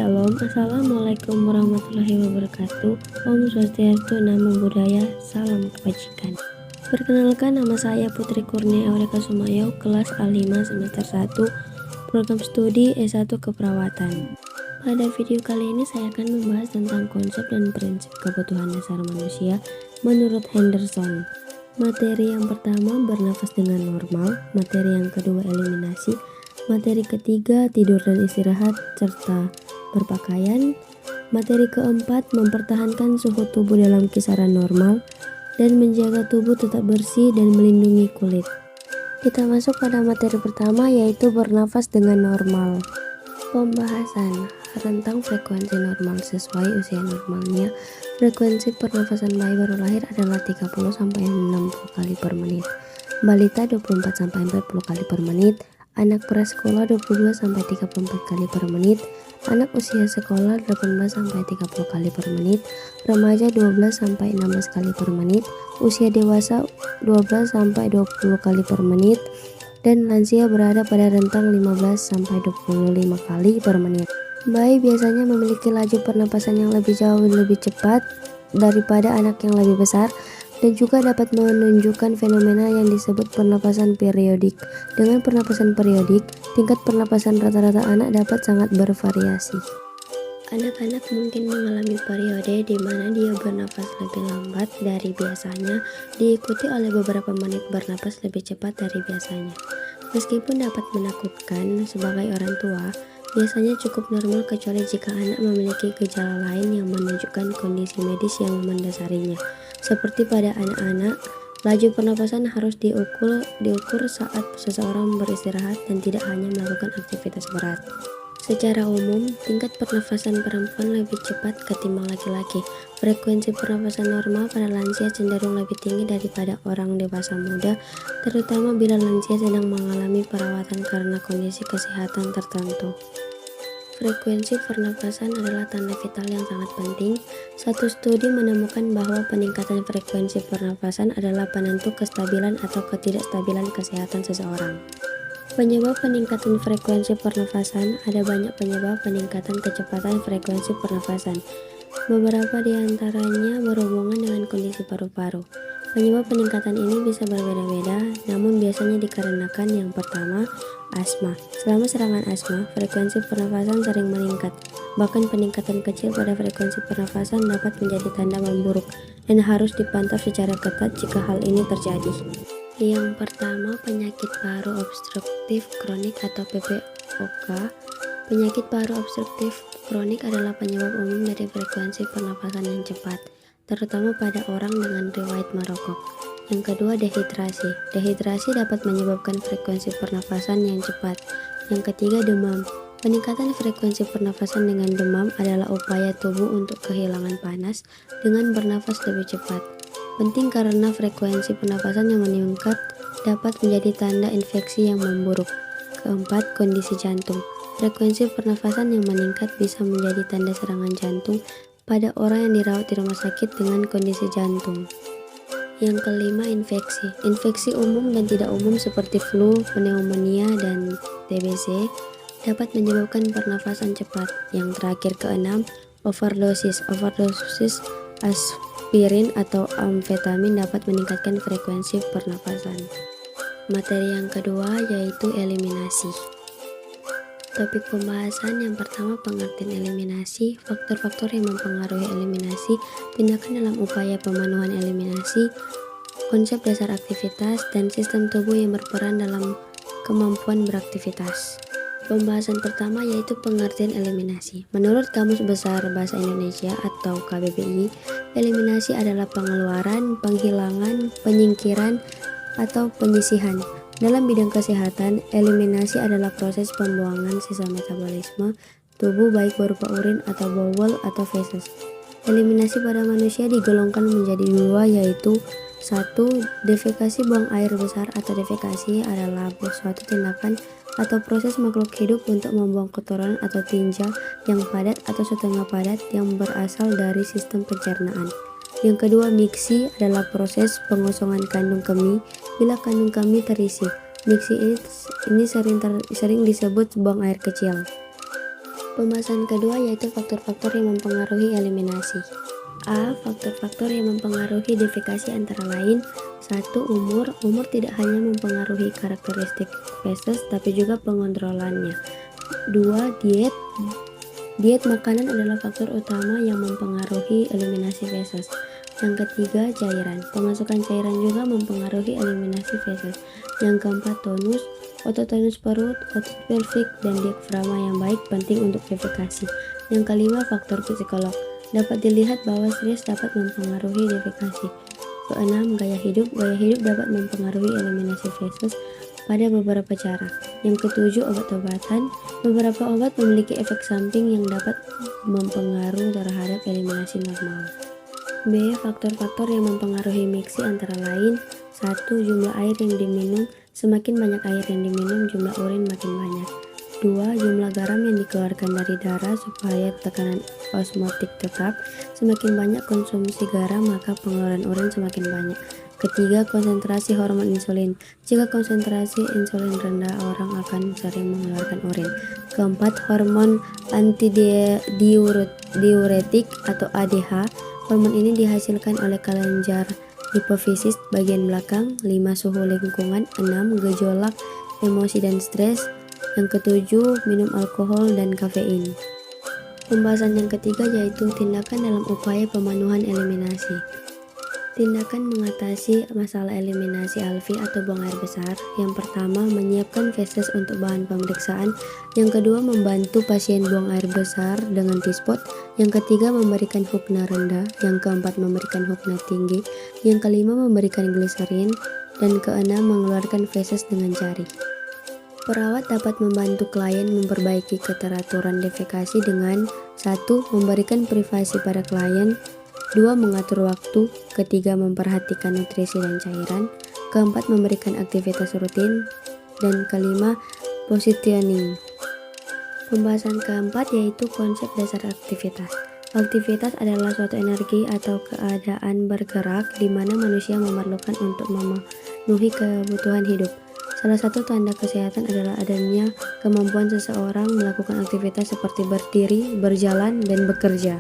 Shalom, Assalamualaikum warahmatullahi wabarakatuh. Om Swastiastu, Namo Buddhaya, Salam Kebajikan. Perkenalkan, nama saya Putri Kurnia Eureka Sumayo, kelas A5 semester 1, program studi S1 Keperawatan. Pada video kali ini saya akan membahas tentang konsep dan prinsip kebutuhan dasar manusia menurut Henderson. Materi yang pertama, bernafas dengan normal. Materi yang kedua, eliminasi. Materi ketiga, tidur dan istirahat serta berpakaian. Materi keempat, mempertahankan suhu tubuh dalam kisaran normal dan menjaga tubuh tetap bersih dan melindungi kulit. Kita masuk pada materi pertama, yaitu bernafas dengan normal. Pembahasan rentang frekuensi normal sesuai usia normalnya. Frekuensi pernafasan bayi baru lahir adalah 30-60 kali per menit. Balita 24-40 kali per menit. Anak prasekolah 22-34 kali per menit. Anak usia sekolah 18-30 kali per menit. Remaja 12-16 kali per menit. Usia dewasa 12-20 kali per menit. Dan lansia berada pada rentang 15-25 kali per menit. Bayi biasanya memiliki laju pernapasan yang lebih cepat daripada anak yang lebih besar, dan juga dapat menunjukkan fenomena yang disebut pernapasan periodik. Dengan pernapasan periodik, tingkat pernapasan rata-rata anak dapat sangat bervariasi. Anak-anak mungkin mengalami periode di mana dia bernafas lebih lambat dari biasanya, diikuti oleh beberapa menit bernapas lebih cepat dari biasanya. Meskipun dapat menakutkan sebagai orang tua, biasanya cukup normal kecuali jika anak memiliki gejala lain yang menunjukkan kondisi medis yang mendasarinya. Seperti pada anak-anak, laju pernapasan harus diukur saat seseorang beristirahat dan tidak hanya melakukan aktivitas berat. Secara umum, tingkat pernafasan perempuan lebih cepat ketimbang laki-laki. Frekuensi pernafasan normal pada lansia cenderung lebih tinggi daripada orang dewasa muda, terutama bila lansia sedang mengalami perawatan karena kondisi kesehatan tertentu. Frekuensi pernapasan adalah tanda vital yang sangat penting. Satu studi menemukan bahwa peningkatan frekuensi pernapasan adalah penentu kestabilan atau ketidakstabilan kesehatan seseorang. Penyebab peningkatan frekuensi pernafasan. Ada banyak penyebab peningkatan kecepatan frekuensi pernafasan. Beberapa di antaranya berhubungan dengan kondisi paru-paru. Penyebab peningkatan ini bisa berbeda-beda, namun biasanya dikarenakan yang pertama, asma. Selama serangan asma, frekuensi pernafasan sering meningkat. Bahkan peningkatan kecil pada frekuensi pernafasan dapat menjadi tanda memburuk dan harus dipantau secara ketat jika hal ini terjadi. Yang pertama, penyakit paru obstruktif kronik atau PPOK. Penyakit paru obstruktif kronik adalah penyebab umum dari frekuensi pernafasan yang cepat, terutama pada orang dengan riwayat merokok. Yang kedua, dehidrasi. Dehidrasi dapat menyebabkan frekuensi pernafasan yang cepat. Yang ketiga, demam. Peningkatan frekuensi pernafasan dengan demam adalah upaya tubuh untuk kehilangan panas dengan bernafas lebih cepat. Penting karena frekuensi pernafasan yang meningkat dapat menjadi tanda infeksi yang memburuk. Keempat, kondisi jantung. Frekuensi pernafasan yang meningkat bisa menjadi tanda serangan jantung pada orang yang dirawat di rumah sakit dengan kondisi jantung. Yang kelima, infeksi. Infeksi umum dan tidak umum seperti flu, pneumonia, dan TBC dapat menyebabkan pernafasan cepat. Yang terakhir, keenam, overdosis. Overdosis aspirin atau amfetamin dapat meningkatkan frekuensi pernafasan. Materi yang kedua yaitu eliminasi. Topik pembahasan yang pertama, pengertian eliminasi, faktor-faktor yang mempengaruhi eliminasi, tindakan dalam upaya pemenuhan eliminasi, konsep dasar aktivitas, dan sistem tubuh yang berperan dalam kemampuan beraktivitas. Pembahasan pertama yaitu pengertian eliminasi. Menurut Kamus Besar Bahasa Indonesia atau KBBI, eliminasi adalah pengeluaran, penghilangan, penyingkiran, atau penyisihan. Dalam bidang kesehatan, eliminasi adalah proses pembuangan sisa metabolisme tubuh baik berupa urin atau bowel atau feses. Eliminasi pada manusia digolongkan menjadi dua, yaitu 1. Defekasi buang air besar atau defekasi adalah suatu tindakan atau proses makhluk hidup untuk membuang kotoran atau tinja yang padat atau setengah padat yang berasal dari sistem pencernaan. Yang kedua, miksi adalah proses pengosongan kandung kemih bila kandung kemih terisi. Miksi ini sering disebut buang air kecil. Pembahasan kedua yaitu faktor-faktor yang mempengaruhi eliminasi. A. Faktor-faktor yang mempengaruhi defekasi antara lain 1. Umur. Umur tidak hanya mempengaruhi karakteristik feses tapi juga pengontrolannya. 2. Diet. Diet makanan adalah faktor utama yang mempengaruhi eliminasi feses. Yang ketiga, cairan. Pemasukan cairan juga mempengaruhi eliminasi feses. Yang keempat, tonus. Otot tonus perut, otot pelvik, dan diafragma yang baik penting untuk defekasi. Yang kelima, faktor psikolog. Dapat dilihat bahwa stres dapat mempengaruhi defekasi. Keenam, gaya hidup. Gaya hidup dapat mempengaruhi eliminasi feses pada beberapa cara. Yang ketujuh, obat-obatan. Beberapa obat memiliki efek samping yang dapat mempengaruhi terhadap eliminasi normal. B. Faktor-faktor yang mempengaruhi miksi antara lain 1. Jumlah air yang diminum. Semakin banyak air yang diminum, jumlah urin makin banyak. 2. Jumlah garam yang dikeluarkan dari darah supaya tekanan osmotik tetap. Semakin banyak konsumsi garam, maka pengeluaran urin semakin banyak. Ketiga, konsentrasi hormon insulin. Jika konsentrasi insulin rendah, orang akan sering mengeluarkan urin. Keempat, hormon antidiuretik atau ADH. Hormon ini dihasilkan oleh kelenjar hipofisis bagian belakang. 5. Suhu lingkungan. 6. Gejolak emosi dan stres. Yang ketujuh, minum alkohol dan kafein. Pembahasan yang ketiga yaitu tindakan dalam upaya pemenuhan eliminasi. Tindakan mengatasi masalah eliminasi alfi atau buang air besar. Yang pertama, menyiapkan feses untuk bahan pemeriksaan. Yang kedua, membantu pasien buang air besar dengan T-spot. Yang ketiga, memberikan hupna rendah. Yang keempat, memberikan hupna tinggi. Yang kelima, memberikan gliserin. Dan keenam, mengeluarkan feses dengan jari. Perawat dapat membantu klien memperbaiki keteraturan defekasi dengan 1. Memberikan privasi pada klien. 2. Mengatur waktu. Ketiga, memperhatikan nutrisi dan cairan. Keempat, memberikan aktivitas rutin. Dan kelima, positioning. Pembahasan keempat yaitu konsep dasar aktivitas. Aktivitas adalah suatu energi atau keadaan bergerak di mana manusia memerlukan untuk memenuhi kebutuhan hidup. Salah satu tanda kesehatan adalah adanya kemampuan seseorang melakukan aktivitas seperti berdiri, berjalan, dan bekerja.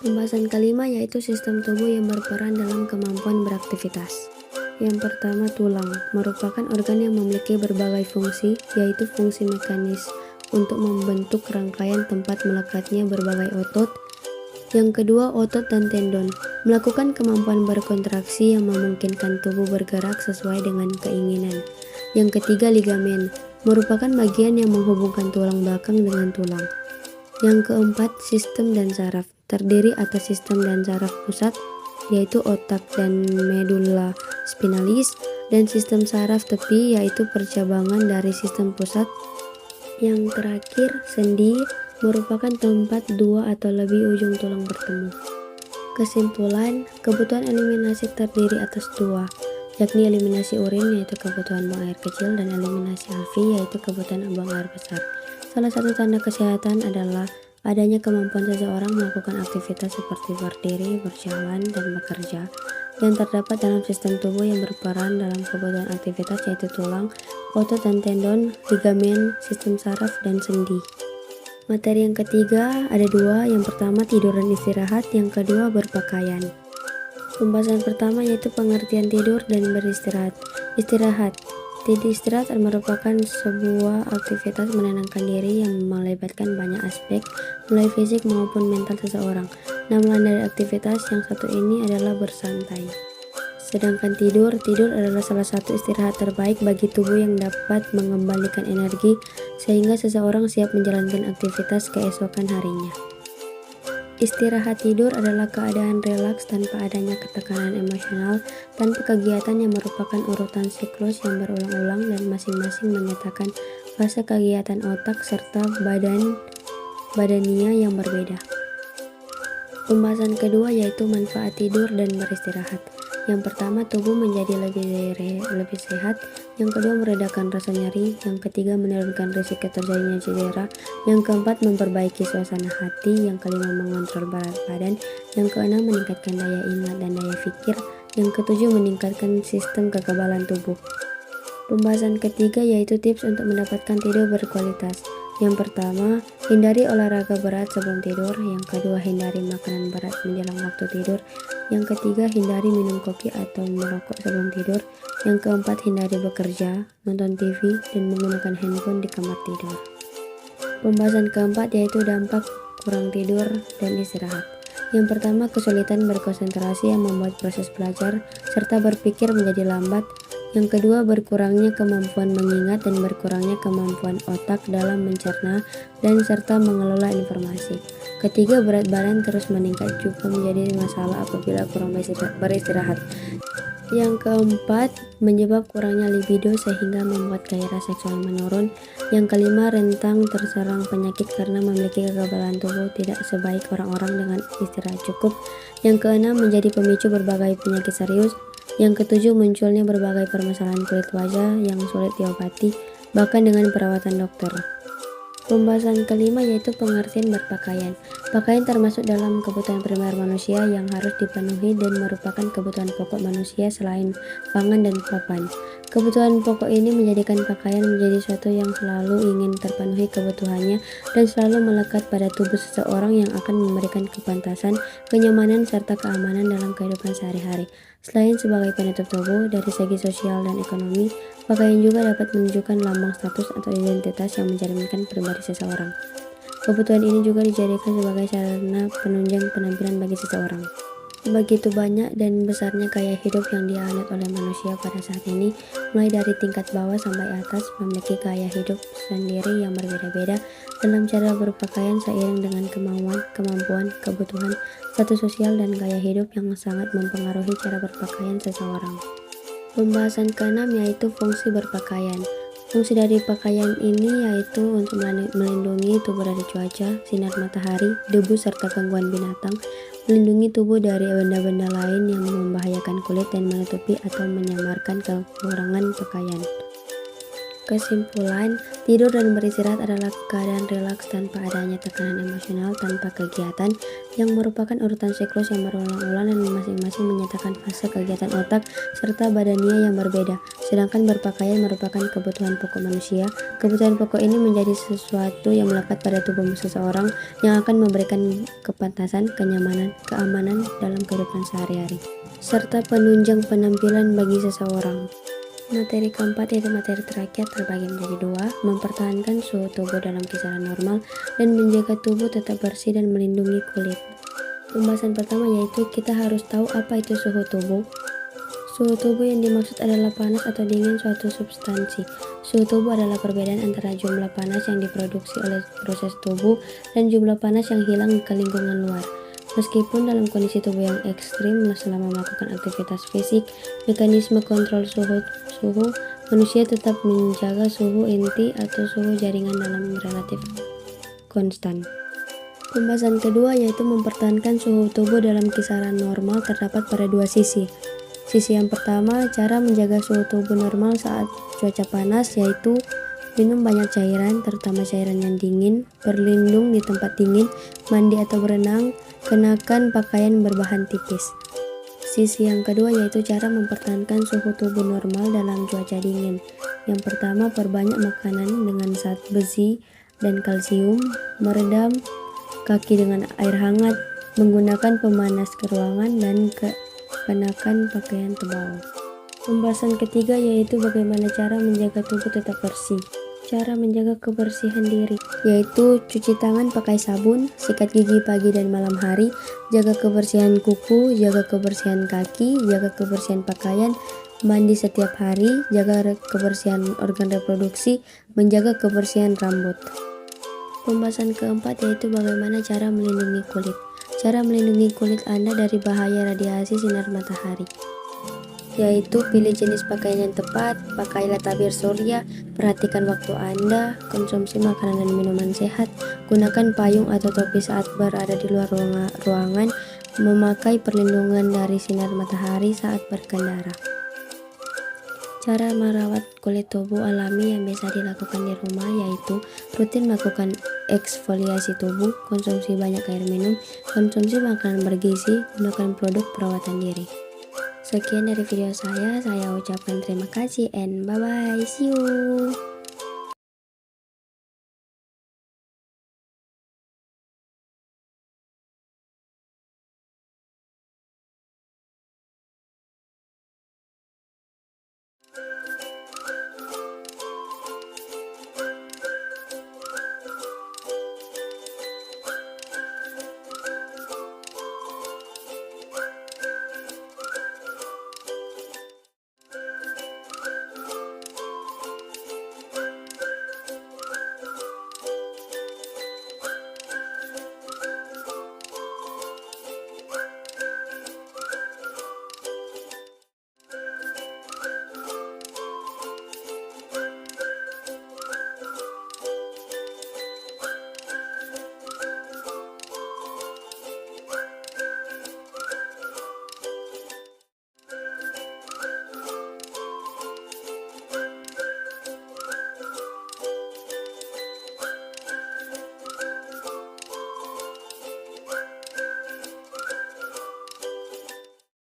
Pembahasan kelima yaitu sistem tubuh yang berperan dalam kemampuan beraktivitas. Yang pertama, tulang merupakan organ yang memiliki berbagai fungsi, yaitu fungsi mekanis untuk membentuk rangkaian tempat melekatnya berbagai otot. Yang kedua, otot dan tendon melakukan kemampuan berkontraksi yang memungkinkan tubuh bergerak sesuai dengan keinginan. Yang ketiga, ligamen merupakan bagian yang menghubungkan tulang belakang dengan tulang. Yang keempat, sistem dan saraf terdiri atas sistem dan saraf pusat, yaitu otak dan medula spinalis, dan sistem saraf tepi, yaitu percabangan dari sistem pusat. Yang terakhir, sendi merupakan tempat dua atau lebih ujung tulang bertemu. Kesimpulan, kebutuhan eliminasi terdiri atas dua, yakni eliminasi urin yaitu kebutuhan buang air kecil dan eliminasi alfi yaitu kebutuhan buang air besar. Salah satu tanda kesehatan adalah adanya kemampuan seseorang melakukan aktivitas seperti berdiri, berjalan, dan bekerja, yang terdapat dalam sistem tubuh yang berperan dalam kebutuhan aktivitas yaitu tulang, otot dan tendon, ligamen, sistem saraf, dan sendi. Materi yang ketiga ada dua, yang pertama tidur dan istirahat, yang kedua berpakaian. Pembahasan pertama yaitu pengertian tidur dan beristirahat. Istirahat merupakan sebuah aktivitas menenangkan diri yang melibatkan banyak aspek, mulai fisik maupun mental seseorang. Nama lain dari aktivitas yang satu ini adalah bersantai. Sedangkan tidur adalah salah satu istirahat terbaik bagi tubuh yang dapat mengembalikan energi sehingga seseorang siap menjalankan aktivitas keesokan harinya. Istirahat tidur adalah keadaan relaks tanpa adanya ketekanan emosional, tanpa kegiatan yang merupakan urutan siklus yang berulang-ulang dan masing-masing menyatakan fase kegiatan otak serta badania yang berbeda. Pembahasan kedua yaitu manfaat tidur dan beristirahat. Yang pertama, tubuh menjadi lebih sehat. Yang kedua, meredakan rasa nyeri. Yang ketiga, menurunkan risiko terjadinya cedera. Yang keempat, memperbaiki suasana hati. Yang kelima, mengontrol berat badan. Yang keenam, meningkatkan daya ingat dan daya pikir. Yang ketujuh, meningkatkan sistem kekebalan tubuh. Pembahasan ketiga yaitu tips untuk mendapatkan tidur berkualitas. Yang pertama, hindari olahraga berat sebelum tidur. Yang kedua, hindari makanan berat menjelang waktu tidur. Yang ketiga, hindari minum kopi atau merokok sebelum tidur. Yang keempat, hindari bekerja, nonton TV, dan menggunakan handphone di kamar tidur. Pembahasan keempat yaitu dampak kurang tidur dan istirahat. Yang pertama, kesulitan berkonsentrasi yang membuat proses belajar serta berpikir menjadi lambat. Yang kedua, berkurangnya kemampuan mengingat dan berkurangnya kemampuan otak dalam mencerna dan serta mengelola informasi. Ketiga, berat badan terus meningkat juga menjadi masalah apabila kurang beristirahat. Yang keempat, menyebab kurangnya libido sehingga membuat gairah seksual menurun. Yang kelima, rentang terserang penyakit karena memiliki kekebalan tubuh tidak sebaik orang-orang dengan istirahat cukup. Yang keenam, menjadi pemicu berbagai penyakit serius. Yang ketujuh, munculnya berbagai permasalahan kulit wajah yang sulit diobati, bahkan dengan perawatan dokter. Pembahasan kelima yaitu pengertian berpakaian. Pakaian termasuk dalam kebutuhan primer manusia yang harus dipenuhi dan merupakan kebutuhan pokok manusia selain pangan dan papan. Kebutuhan pokok ini menjadikan pakaian menjadi suatu yang selalu ingin terpenuhi kebutuhannya dan selalu melekat pada tubuh seseorang yang akan memberikan kepantasan, kenyamanan, serta keamanan dalam kehidupan sehari-hari. Selain sebagai penutup tubuh, dari segi sosial dan ekonomi, pakaian juga dapat menunjukkan lambang status atau identitas yang mencerminkan pribadi seseorang. Kebutuhan ini juga dijadikan sebagai sarana penunjang penampilan bagi seseorang. Begitu banyak dan besarnya gaya hidup yang dianut oleh manusia pada saat ini, mulai dari tingkat bawah sampai atas, memiliki gaya hidup sendiri yang berbeda-beda dalam cara berpakaian seiring dengan kemauan, kemampuan, kebutuhan, status sosial, dan gaya hidup yang sangat mempengaruhi cara berpakaian seseorang. Pembahasan keenam yaitu fungsi berpakaian. Fungsi dari pakaian ini yaitu untuk melindungi tubuh dari cuaca, sinar matahari, debu, serta gangguan binatang, melindungi tubuh dari benda-benda lain yang membahayakan kulit dan menutupi atau menyamarkan kekurangan pakaian. Kesimpulan, tidur dan beristirahat adalah keadaan rileks tanpa adanya tekanan emosional, tanpa kegiatan, yang merupakan urutan siklus yang berulang-ulang dan masing-masing menyatakan fase kegiatan otak serta badannya yang berbeda. Sedangkan berpakaian merupakan kebutuhan pokok manusia. Kebutuhan pokok ini menjadi sesuatu yang melekat pada tubuh seseorang yang akan memberikan kepantasan, kenyamanan, keamanan dalam kehidupan sehari-hari, serta penunjang penampilan bagi seseorang. Materi keempat yaitu materi terakhir terbagi menjadi dua, mempertahankan suhu tubuh dalam kisaran normal dan menjaga tubuh tetap bersih dan melindungi kulit. Pembahasan pertama yaitu kita harus tahu apa itu suhu tubuh. Suhu tubuh yang dimaksud adalah panas atau dingin suatu substansi. Suhu tubuh adalah perbedaan antara jumlah panas yang diproduksi oleh proses tubuh dan jumlah panas yang hilang ke lingkungan luar. Meskipun dalam kondisi tubuh yang ekstrim selama melakukan aktivitas fisik, mekanisme kontrol suhu manusia tetap menjaga suhu inti atau suhu jaringan dalam relatif konstan. Pembahasan kedua yaitu mempertahankan suhu tubuh dalam kisaran normal terdapat pada dua sisi. Sisi yang pertama, cara menjaga suhu tubuh normal saat cuaca panas yaitu minum banyak cairan, terutama cairan yang dingin, berlindung di tempat dingin, mandi atau berenang, kenakan pakaian berbahan tipis. Sisi yang kedua yaitu cara mempertahankan suhu tubuh normal dalam cuaca dingin. Yang pertama, perbanyak makanan dengan zat besi dan kalsium, meredam kaki dengan air hangat, menggunakan pemanas ke ruangan, dan kenakan pakaian tebal. Pembahasan ketiga yaitu bagaimana cara menjaga tubuh tetap bersih. Cara menjaga kebersihan diri yaitu cuci tangan pakai sabun, sikat gigi pagi dan malam hari, jaga kebersihan kuku, jaga kebersihan kaki, jaga kebersihan pakaian, mandi setiap hari, jaga kebersihan organ reproduksi, menjaga kebersihan rambut. Pembahasan keempat yaitu bagaimana cara melindungi kulit. Cara melindungi kulit Anda dari bahaya radiasi sinar matahari, yaitu pilih jenis pakaian yang tepat, pakailah tabir surya, perhatikan waktu Anda, konsumsi makanan dan minuman sehat, gunakan payung atau topi saat berada di luar ruangan, memakai perlindungan dari sinar matahari saat berkendara. Cara merawat kulit tubuh alami yang bisa dilakukan di rumah yaitu rutin melakukan eksfoliasi tubuh, konsumsi banyak air minum, konsumsi makanan bergizi, gunakan produk perawatan diri. Sekian dari video saya ucapkan terima kasih and bye bye, see you.